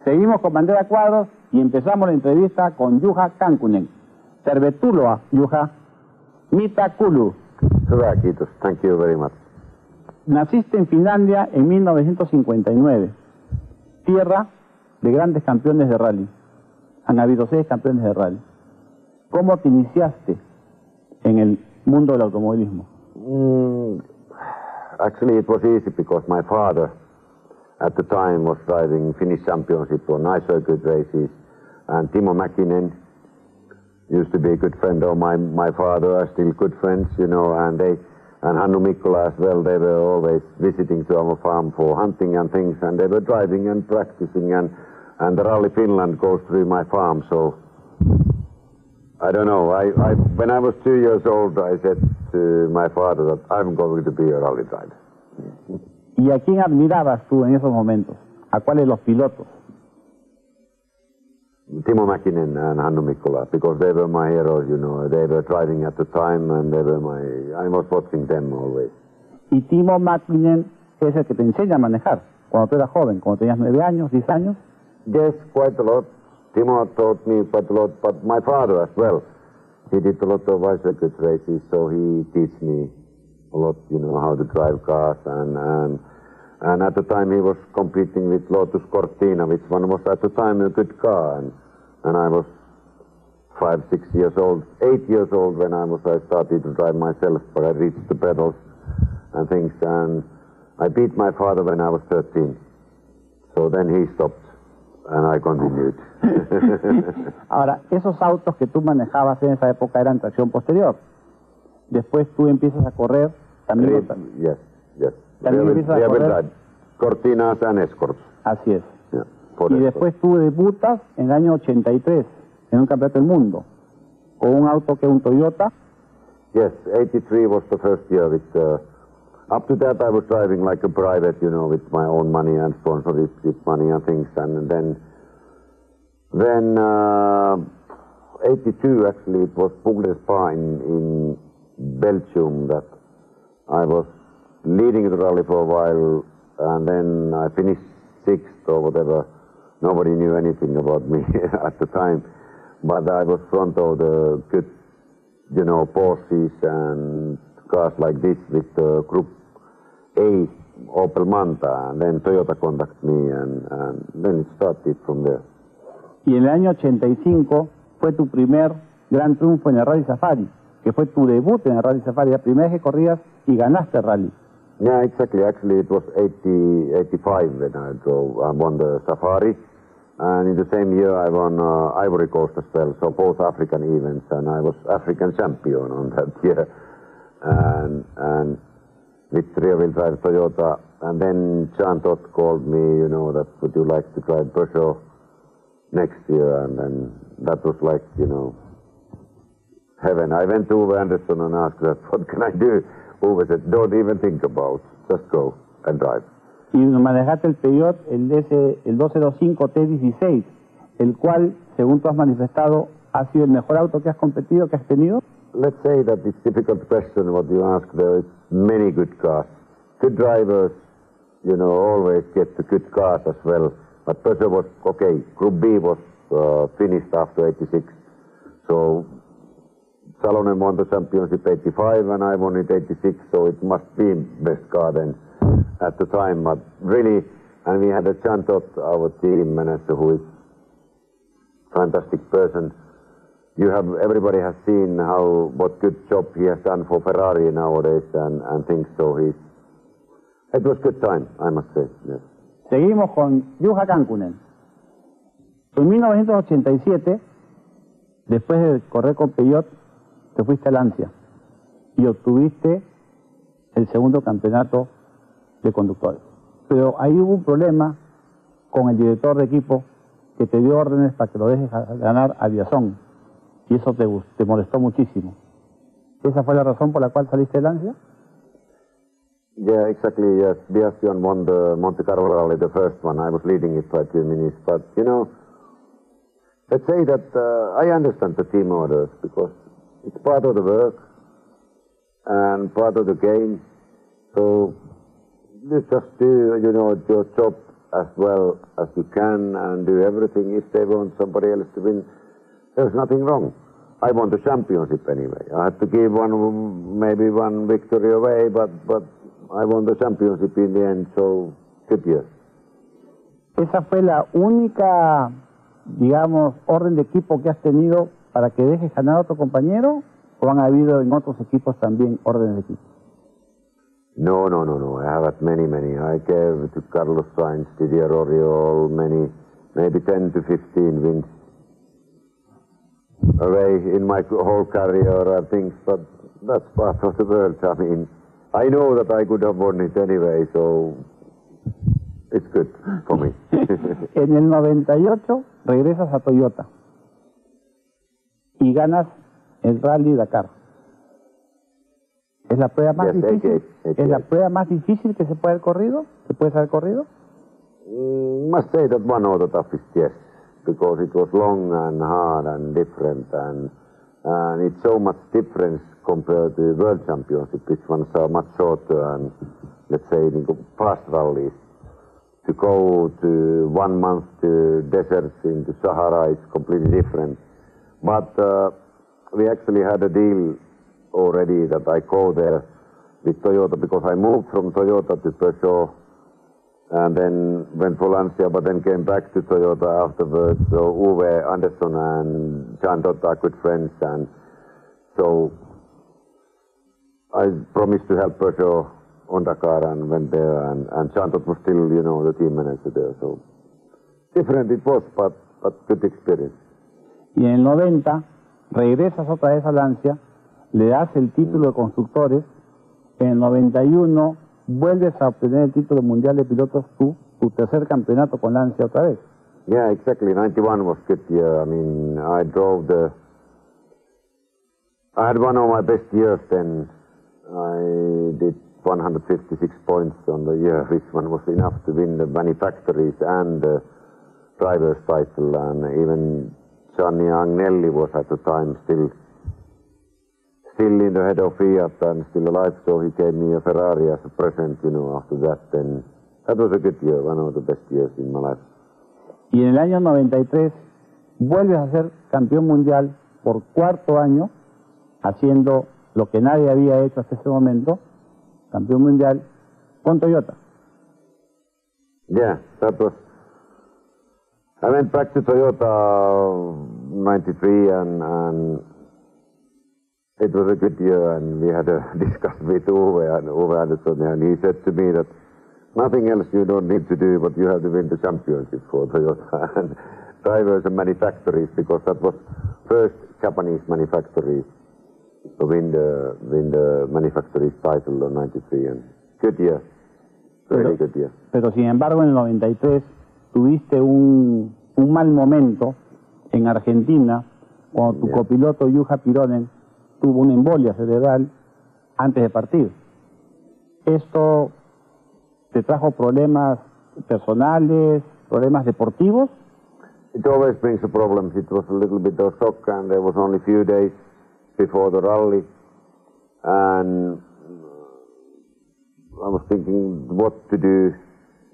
Seguimos con bandera cuadros y empezamos la entrevista con Juha Kankkunen. Tervetuloa, Juha. Mitä kuuluu? Hyvä, kiitos. Thank you very much. Naciste en Finlandia en 1959, tierra de grandes campeones de rally. Han habido 6 campeones de rally. ¿Cómo te iniciaste en el mundo del automovilismo? Actually, it was easy because my father at the time was driving Finnish championship on ice circuit races, and Timo Mäkinen used to be a good friend of my father, are still good friends, you know, and Hannu Mikkola as well, they were always visiting to our farm for hunting and things, and they were driving and practicing, and the Rally Finland goes through my farm, so I don't know, when I was 2 years old, I said to my father that I'm going to be a rally driver. ¿Y a quién admirabas tú en esos momentos? ¿A cuáles los pilotos? Timo Mäkinen and Hannu Mikkola, because they were my heroes, you know. They were driving at the time, and they were I was watching them always. ¿Y Timo Mäkinen es el que te enseña a manejar cuando tú eras joven, cuando tenías 9 años, 10 años? Yes, quite a lot. Timo taught me quite a lot, but my father as well. He did a lot of bicycle races, so he teach me a lot, you know, how to drive cars, and at the time he was competing with Lotus Cortina, which one was at the time a good car, and I was 5, 6 years old, 8 years old when I started to drive myself, but I reached the pedals and things, and I beat my father when I was 13. So then he stopped, and I continued. Ahora, esos autos que tú manejabas en esa época eran tracción posterior. Después tú empiezas a correr, también... Yes. También empiezas a correr... Cortinas and escorts. Así es. Yeah, y después tú debutas en el año 83 en un campeonato del mundo con un auto que es un Toyota. Yes, 83 was the first year with... up to that I was driving like a private, you know, with my own money and sponsorship money and things, and then 82 actually it was Pugles Spa in Belgium that I was leading the rally for a while, and then I finished 6th or whatever. Nobody knew anything about me at the time, but I was front of the good, you know, Porsches and cars like this with the Group A, Opel Manta, and then Toyota contacted me, and then it started from there. Y en el año 85 fue tu primer gran triunfo en el Rally Safari, que fue tu debut en el Rally Safari, la primera vez que corrías y ganaste el rally. Yeah, exactly. Actually, it was 85 when I won the Safari, and in the same year I won Ivory Coast as well, so both African events, and I was African champion on that year, and with rear-wheel drive Toyota, and then Jean Todt called me, you know, that would you like to drive Peugeot next year, and then that was like, you know, heaven. I went to Uwe Anderson and asked that, what can I do? Uwe said, don't even think about, just go and drive. Y manejaste el Peugeot, el 205 T16, el cual, según tú has manifestado, ha sido el mejor auto que has competido, que has tenido. Let's say that it's a difficult question what you ask. There is many good cars. Good drivers, you know, always get the good cars as well. But Peugeot was, okay, Group B was finished after 86. So Salonen won the championship 85 and I won it 86, so it must be best car then at the time. But really, and we had a Jean Todt, our team manager, who is a fantastic person. Everybody has seen what good job he has done for Ferrari nowadays and things, so it was good time, I must say, yes. Seguimos con Juha Kankkunen. En 1987, después de correr con Peugeot, te fuiste a Lancia y obtuviste el segundo campeonato de conductores. Pero ahí hubo un problema con el director de equipo que te dio órdenes para que lo dejes ganar a Biasson. Y eso te molestó muchísimo. ¿Esa fue la razón por la cual saliste de Lancia? Yeah, exactly, yes. Biasson won the Monte Carlo Rally, the first one. I was leading it by 2 minutes. But, you know, let's say that I understand the team orders because it's part of the work and part of the game. So you just do, you know, your job as well as you can and do everything. If they want somebody else to win, there's nothing wrong. I won the championship anyway. I had to give maybe one victory away, but I won the championship in the end, so good year. ¿Esa fue la única, digamos, orden de equipo que has tenido para que dejes ganar a otro compañero? ¿O han habido en otros equipos también órdenes de equipo? No. I have had many. I gave to Carlos Sainz, Didier Oriol, maybe 10 to 15 wins away in my whole career and things, but that's part of the world. I mean, I know that I could have won it anyway, so it's good for me. En el 98 regresas a Toyota y ganas el Rally Dakar. ¿Es la prueba más difícil? ¿Es la prueba más difícil que se puede haber corrido? ¿Se puede haber corrido? Must say that one of the toughest, yes, because it was long and hard and different, and it's so much difference compared to the World Championship, which ones are much shorter and, let's say, fast rallies. To go to 1 month to deserts into Sahara is completely different. But we actually had a deal already that I go there with Toyota, because I moved from Toyota to Peugeot and then went for Lancia, but then came back to Toyota afterwards. So Uwe Andersson and Jean Dott are good friends, and so I promised to help Peugeot on Dakar and went there, and Jean Dott was still, the team manager there. So different it was, but good experience. Y en el 90 regresas otra vez a Lancia, le das el título de constructores. En el 91 vuelves a obtener el título mundial de pilotos, tu tercer campeonato con Lancia otra vez. Yeah, exactly. 91 was good year. I mean, I had one of my best years then. I did 156 points on the year, which one was enough to win the manufacturers and the driver's title, and even Gianni Agnelli was at the time still in the head of Fiat and still alive, so he gave me a Ferrari as a present, after that. Then that was a good year, one of the best years in my life. Y en el año 93 vuelves a ser campeón mundial por cuarto año, haciendo lo que nadie había hecho hasta ese momento, campeón mundial con Toyota. Yeah, that was... I went back to Toyota 93 and it was a good year, and we had a discussion with Uwe Andersson, and he said to me that nothing else you don't need to do, but you have to win the championship for Toyota and drivers and manufacturers, because that was first Japanese manufacturers to win the manufacturers title in 93, and good year, really good year. Pero sin embargo en el 93 tuviste un mal momento en Argentina cuando tu copiloto Juha Kankkunen tuvo una embolia cerebral antes de partir. ¿Esto te trajo problemas personales, problemas deportivos? It always brings a problem. It was a little bit of shock, and there was only a few days before the rally, and I was thinking what to do.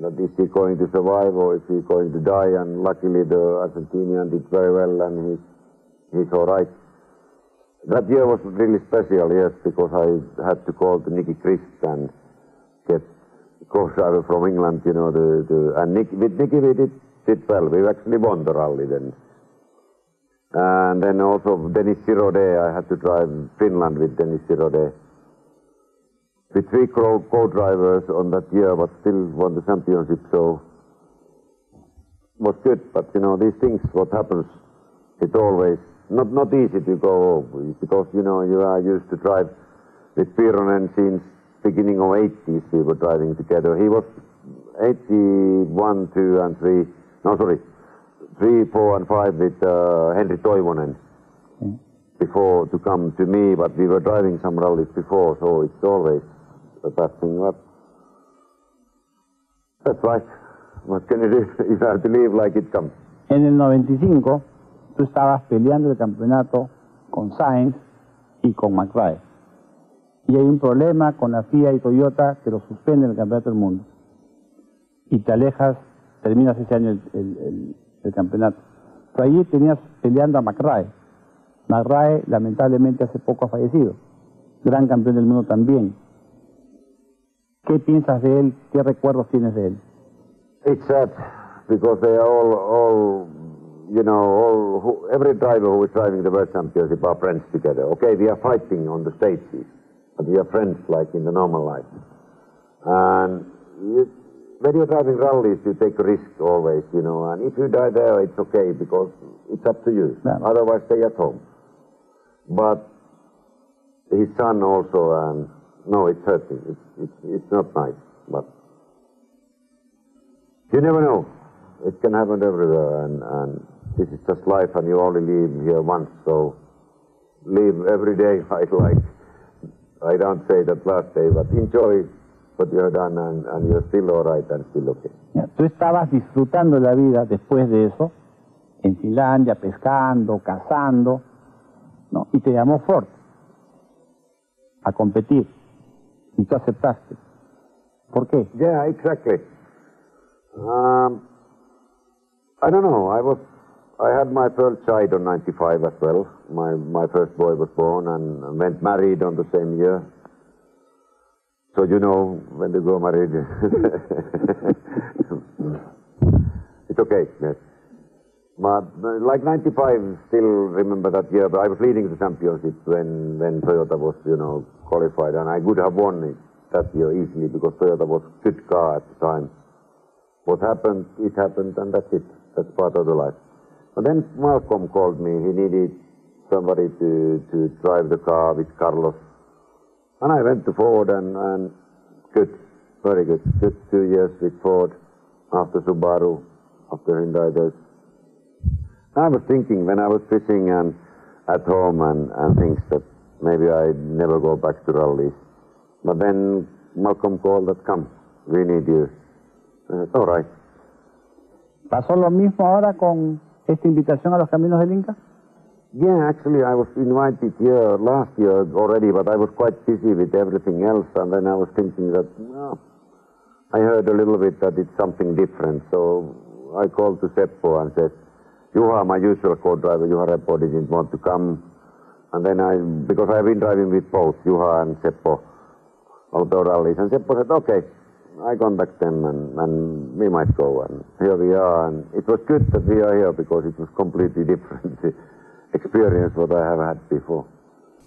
That is he going to survive or is he going to die? And luckily the Argentinian did very well, and he's all right. That year was really special, yes, because I had to call to Nicky Christ and get co-driver from England, and with Nicky we did well. We actually won the rally then. And then also Dennis Sirode, I had to drive Finland with Dennis Sirode. With 3 co-drivers on that year, but still won the championship, so it was good. But these things, what happens, it always not easy to go over, because you are used to drive with Pironen since beginning of 80s. We were driving together. He was 81, 2 and 3. No, sorry, 3, 4 and 5 with Henri Toivonen before to come to me. But we were driving some rallies before, so it's always a bad thing. But that's right. What can you do? You have to live like it comes. En el 95 tú estabas peleando el campeonato con Sainz y con McRae. Y hay un problema con la FIA y Toyota que lo suspenden el campeonato del mundo. Y te alejas terminas ese año el campeonato. Pero allí tenías peleando a McRae. McRae lamentablemente hace poco ha fallecido. Gran campeón del mundo también. ¿Qué piensas de él? ¿Qué recuerdos tienes de él? It's sad because they are all you know, every driver who is driving the World Championship are friends together. Okay, we are fighting on the stages, but we are friends like in the normal life. And when you're driving rallies, you take a risk always, you know, and if you die there, it's okay because it's up to you. Yeah. Otherwise, stay at home. But his son also, no, it's hurting. It's not nice, but you never know. It can happen everywhere, and this is just life, and you only live here once, so live every day like I don't say that last day, but enjoy what you have done, and you're still all right and still okay. Tú estabas disfrutando la vida después de eso, en Finlandia, pescando, cazando, ¿no? Y te llamó Ford a competir, y tú aceptaste. ¿Por qué? Yeah, exactly. I don't know. I had my first child on 95 as well. My first boy was born and went married on the same year. So you know when they go married. It's okay, yes. But like 95, still remember that year. But I was leading the championship when Toyota was, you know, qualified, and I could have won it that year easily because Toyota was a good car at the time. What happened, it happened, and that's it. That's part of the life. But then Malcolm called me. He needed somebody to drive the car with Carlos. And I went to Ford and good, very good. Good 2 years with Ford, after Subaru, after Hyundai. I was thinking when I was fishing and at home and things that maybe I'd never go back to rallies. But then Malcolm called that, come, we need you. It's all right. ¿Pasó lo mismo ahora con esta invitación a los Caminos del Inca? Yeah, actually I was invited here last year already, but I was quite busy with everything else, and then I was thinking that, well, I heard a little bit that it's something different, so I called to Seppo and said, Juha, my usual co-driver, Juha Repo, didn't want to come, and then because I've been driving with both Juha and Seppo, outdoor rallies, and Seppo said, okay, I contact them and we might go, and here we are, and it was good that we are here because it was completely different experience what I have had before.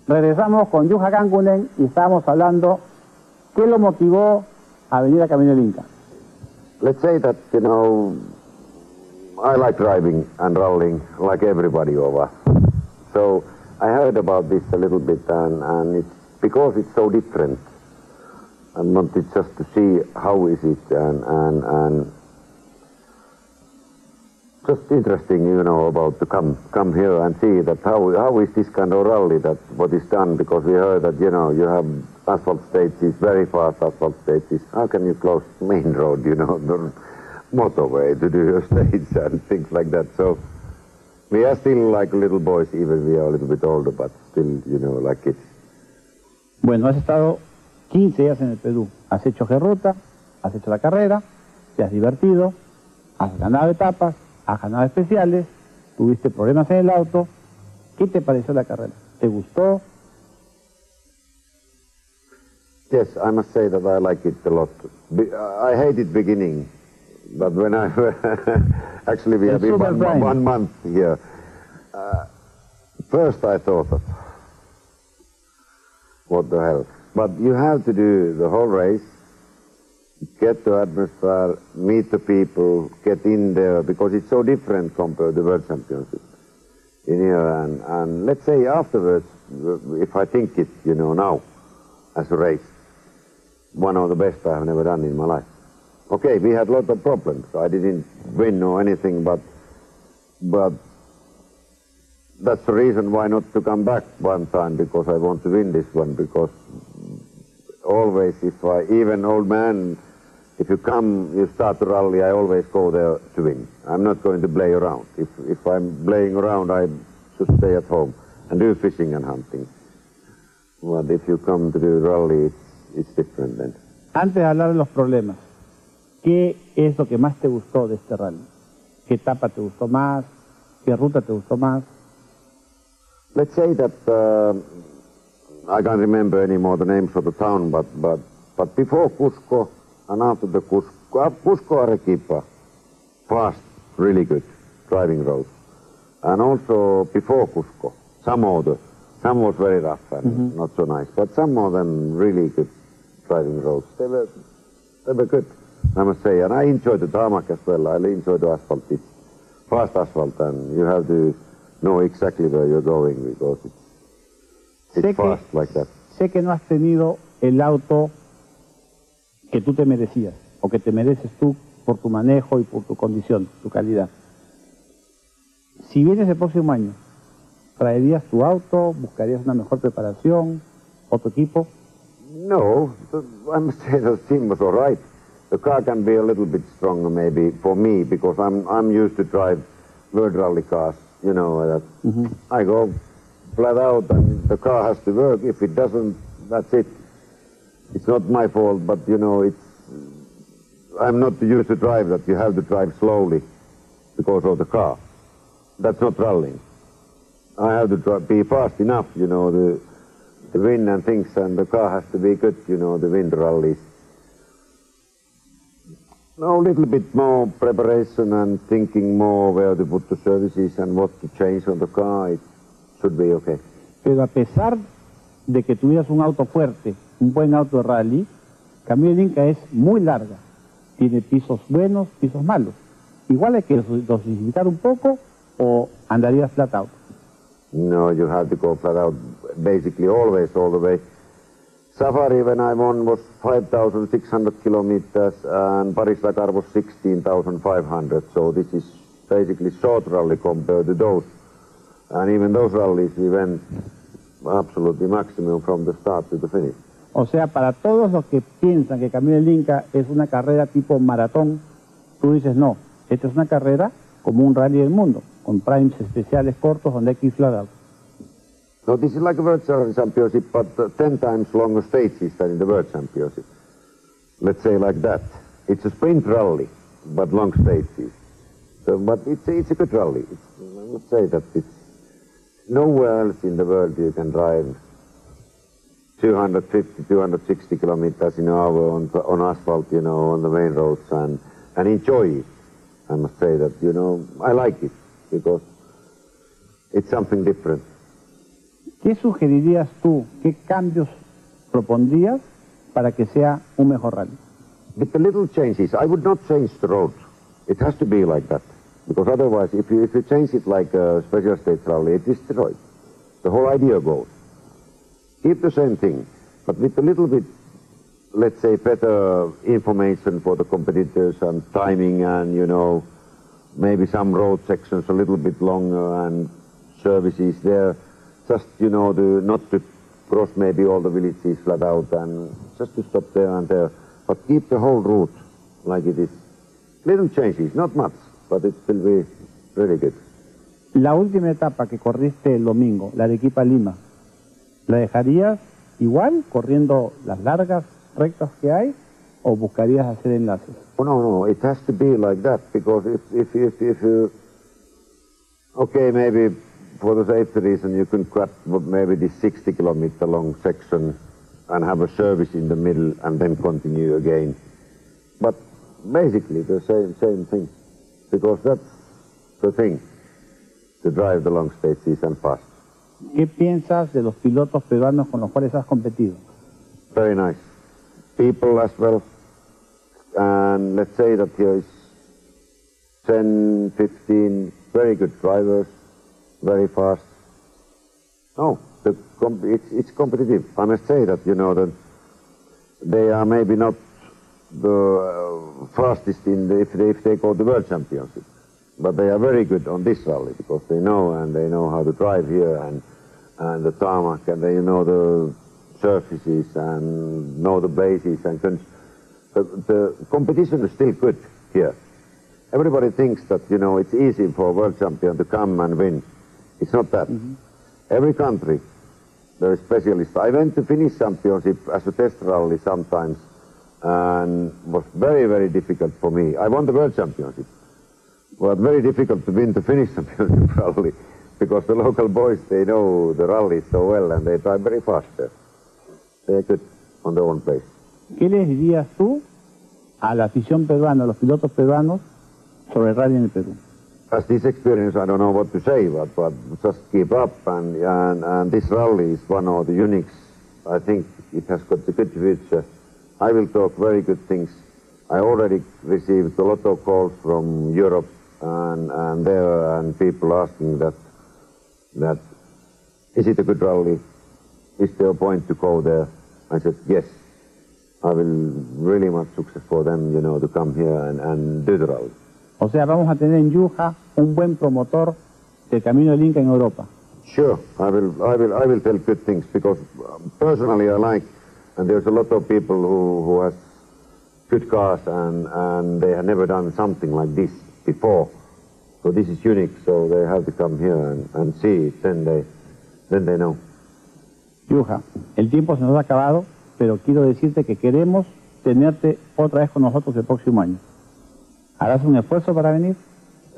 Regresamos con Juha Kankkunen y estábamos hablando qué lo motivó a venir a Camino del Inca. Let's say that, you know, I like driving and rallying like everybody of us. So I heard about this a little bit, and it's because it's so different. I wanted just to see how is it, and just interesting, you know, about to come here and see that how is this kind of rally, that what is done, because we heard that, you know, you have asphalt stages, very fast asphalt stages. How can you close main road, you know, the motorway to do your stage and things like that? So we are still like little boys, even we are a little bit older, but still, you know, like kids. Bueno, has estado 15 días en el Perú, has hecho G-Ruta, has hecho la carrera, te has divertido, has ganado etapas, has ganado especiales, tuviste problemas en el auto. ¿Qué te pareció la carrera? ¿Te gustó? Yes, I must say that I like it a lot. I hated beginning, but when I actually we have been 1 month here. First I thought that, what the hell? But you have to do the whole race, get the atmosphere, meet the people, get in there, because it's so different compared to the World Championship in here. And let's say afterwards, if I think it, you know, now, as a race, one of the best I have never done in my life. Okay, we had a lot of problems. I didn't win or anything, but that's the reason why not to come back one time, because I want to win this one, because always, even old man, if you come, you start the rally, I always go there to win. I'm not going to play around. If I'm playing around, I should stay at home and do fishing and hunting. But if you come to do rally, it's different then. Antes de hablar de los problemas, ¿qué es lo que más te gustó de este rally? ¿Qué etapa te gustó más? ¿Qué ruta te gustó más? Let's say that I can't remember anymore the names of the town, but before Cusco and after the Cusco Arequipa, fast, really good driving roads. And also before Cusco, some was very rough and not so nice, but some of them really good driving roads. They were good, I must say. And I enjoyed the tarmac as well. I enjoyed the asphalt. It's fast asphalt, and you have to know exactly where you're going because it's fast like that. Sé que no has tenido el auto que tú te merecías, o que te mereces tú por tu manejo y por tu condición, tu calidad. Si vienes el próximo año, ¿traerías tu auto? ¿Buscarías una mejor preparación? ¿Otro equipo? No, I must say the team was all right. The car can be a little bit stronger maybe for me because I'm used to drive World Rally cars, you know. I go flat out and the car has to work. If it doesn't, that's it. It's not my fault, but you know, I'm not used to drive that. You have to drive slowly because of the car. That's not rallying. I have to be fast enough, you know, the wind and things, and the car has to be good, you know, the wind rallies. No, a little bit more preparation and thinking more where to put the services and what to change on the car, it should be okay. Pero a pesar de que tuvieras un auto fuerte, un buen auto de rally, Camino del Inca es muy larga. Tiene pisos buenos, pisos malos. Igual hay que dosificar un poco o andarías flat out. No, you have to go flat out, basically always, all the way. Safari, when I won, was 5,600 kilometers, and Paris-Dakar was 16,500, so this is basically short rally compared to those. And even those rallies, we went absolutely maximum from the start to the finish. O sea, para todos los que piensan que Camino del Inca es una carrera tipo maratón, tú dices no, esta es una carrera como un rally del mundo, con primes especiales cortos donde hay que ir flat out. No, this is like a World Championship, but 10 times longer stages than in the World Championship. Let's say like that. It's a sprint rally, but long stages. So, but it's a good rally. I would say that it's nowhere else in the world you can drive 250, 260 kilometers an hour on asphalt, you know, on the main roads and enjoy it. I must say that, you know, I like it because it's something different. ¿Qué sugerirías tú, qué cambios propondrías para que sea un mejor rally? With the little changes, I would not change the road. It has to be like that. Because otherwise, if you change it like a special stage rally, it is destroyed. The whole idea goes. Keep the same thing, but with a little bit, let's say, better information for the competitors and timing and, you know, maybe some road sections a little bit longer and services there. Just, you know, not to cross maybe all the villages flat out and just to stop there and there. But keep the whole route like it is. Little changes, not much, but it will be really good. La última etapa que corriste el domingo, la de Arequipa-Lima, ¿la dejarías igual, corriendo las largas rectas que hay, o buscarías hacer enlaces? Oh, no, it has to be like that, because if you... Okay, maybe for the safety reason you can cut maybe this 60-kilometer long section and have a service in the middle and then continue again. But basically the same thing, because that's the thing, to drive the long stages and fast. ¿Qué piensas de los pilotos peruanos con los cuales has competido? Very nice. People as well. And let's say that here is 10, 15 very good drivers, very fast. No, it's competitive. I must say that, you know, that they are maybe not the fastest if they go to the World Championship. But they are very good on this rally because they know how to drive here and the tarmac and they know the surfaces and know the bases and the competition is still good here. Everybody thinks that, you know, it's easy for a world champion to come and win. It's not that. Every country, there is specialists. I went to Finnish championship as a test rally sometimes and was very, very difficult for me. I won the World Championship, but very difficult to win the Finnish Championship rally, because the local boys, they know the rally so well, and they drive very fast there. They're good on their own place. ¿Qué les dirías tú a la afición peruana, a los pilotos peruanos, sobre el rally en el Perú? As this experience, I don't know what to say, but just keep up, and this rally is one of the uniques. I think it has got a good future. I will talk very good things. I already received a lot of calls from Europe and people asking that is it a good rally? Is there a point to go there? I said yes. I will really much success for them, you know, to come here and do the rally. O sea, vamos a tener en Juha un buen promotor del Camino del Inca en Europa. Sure, I will tell good things, because personally I like, and there's a lot of people who has good cars and they have never done something like this before. So this is unique, so they have to come here and see it, then they know. Juha, el tiempo se nos ha acabado, pero quiero decirte que queremos tenerte otra vez con nosotros el próximo año. ¿Harás un esfuerzo para venir?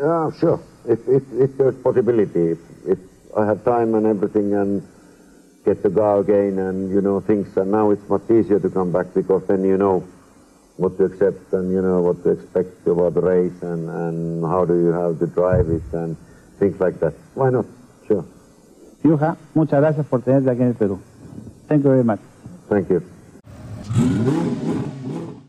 Yeah, sure. If there's possibility, if I have time and everything and get to go again and, you know, things, and now it's much easier to come back, because then you know what to accept and you know what to expect about the race and how do you have to drive it and things like that. Why not? Sure. Juha, muchas gracias por tenerte aquí en el Perú. Thank you very much. Thank you.